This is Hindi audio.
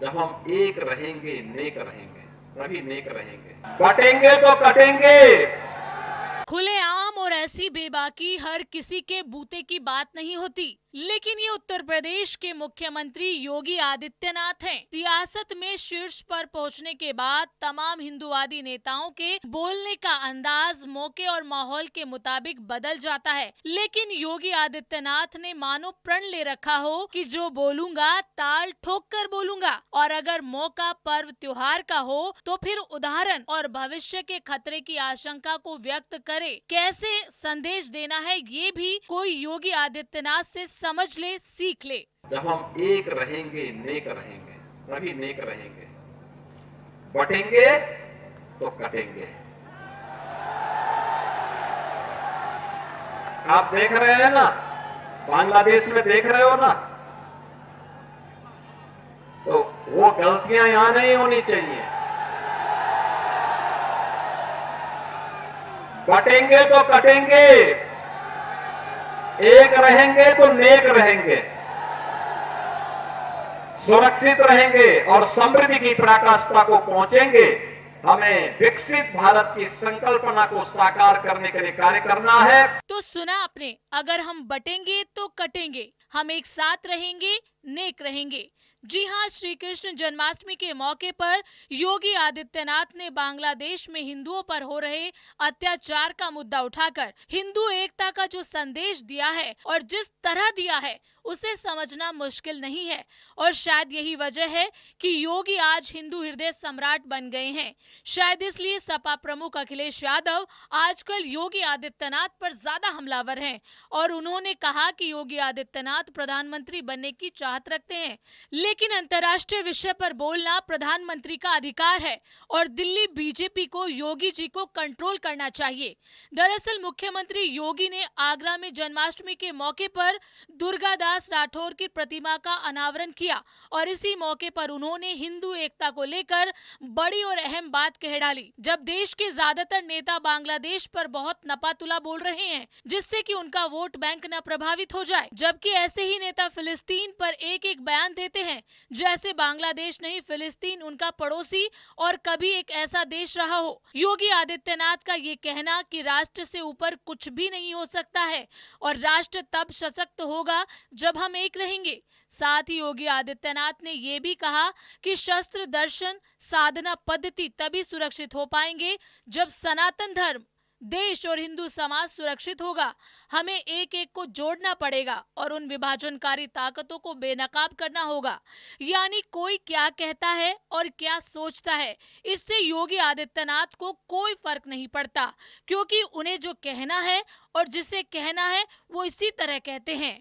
जब हम एक रहेंगे, नेक रहेंगे, तभी नेक रहेंगे। बटेंगे तो कटेंगे। खुलेआम और ऐसी बेबाकी हर किसी के बूते की बात नहीं होती, लेकिन ये उत्तर प्रदेश के मुख्यमंत्री योगी आदित्यनाथ हैं। सियासत में शीर्ष पर पहुंचने के बाद तमाम हिंदूवादी नेताओं के बोलने का अंदाज मौके और माहौल के मुताबिक बदल जाता है, लेकिन योगी आदित्यनाथ ने मानो प्रण ले रखा हो कि जो बोलूंगा ताल ठोक कर बोलूंगा, और अगर मौका पर्व त्योहार का हो तो फिर उदाहरण और भविष्य के खतरे की आशंका को व्यक्त करे कैसे संदेश देना है, ये भी कोई योगी आदित्यनाथ से समझ ले, सीख ले। जब हम एक रहेंगे, नेक रहेंगे, तभी नेक रहेंगे। बटेंगे तो कटेंगे। आप देख रहे हैं ना, बांग्लादेश में देख रहे हो ना, तो वो गलतियां यहां नहीं होनी चाहिए। बटेंगे तो कटेंगे, एक रहेंगे तो नेक रहेंगे, सुरक्षित रहेंगे और समृद्धि की पराकाष्ठा को पहुंचेंगे। हमें विकसित भारत की संकल्पना को साकार करने के लिए कार्य करना है। तो सुना आपने, अगर हम बटेंगे तो कटेंगे, हम एक साथ रहेंगे, नेक रहेंगे। जी हाँ, श्री कृष्ण जन्माष्टमी के मौके पर योगी आदित्यनाथ ने बांग्लादेश में हिंदुओं पर हो रहे अत्याचार का मुद्दा उठाकर हिंदू एकता का जो संदेश दिया है और जिस तरह दिया है उसे समझना मुश्किल नहीं है, और शायद यही वजह है कि योगी आज हिंदू हृदय सम्राट बन गए हैं। शायद इसलिए सपा प्रमुख अखिलेश यादव आजकल योगी आदित्यनाथ पर ज्यादा हमलावर हैं और उन्होंने कहा कि योगी आदित्यनाथ प्रधानमंत्री बनने की चाहत रखते हैं, लेकिन अंतर्राष्ट्रीय विषय पर बोलना प्रधानमंत्री का अधिकार है और दिल्ली बीजेपी को योगी जी को कंट्रोल करना चाहिए। दरअसल मुख्यमंत्री योगी ने आगरा में जन्माष्टमी के मौके पर दुर्गादास राठौर की प्रतिमा का अनावरण किया और इसी मौके पर उन्होंने हिंदू एकता को लेकर बड़ी और अहम बात कह डाली। जब देश के ज्यादातर नेता बांग्लादेश पर बहुत नपातुला बोल रहे हैं जिससे कि उनका वोट बैंक न प्रभावित हो जाए, जबकि ऐसे ही नेता फिलिस्तीन पर एक एक बयान देते हैं जैसे बांग्लादेश नहीं फिलिस्तीन उनका पड़ोसी और कभी एक ऐसा देश रहा हो। योगी आदित्यनाथ का ये कहना कि राष्ट्र से ऊपर कुछ भी नहीं हो सकता है और राष्ट्र तब सशक्त होगा जब हम एक रहेंगे। साथ ही योगी आदित्यनाथ ने ये भी कहा कि शस्त्र दर्शन साधना पद्धति तभी सुरक्षित हो पाएंगे जब सनातन धर्म, देश और हिंदू समाज सुरक्षित होगा। हमें एक एक को जोड़ना पड़ेगा और उन विभाजनकारी ताकतों को बेनकाब करना होगा। यानी कोई क्या कहता है और क्या सोचता है, इससे योगी आदित्यनाथ को कोई फर्क नहीं पड़ता, क्योंकि उन्हें जो कहना है और जिसे कहना है वो इसी तरह कहते हैं।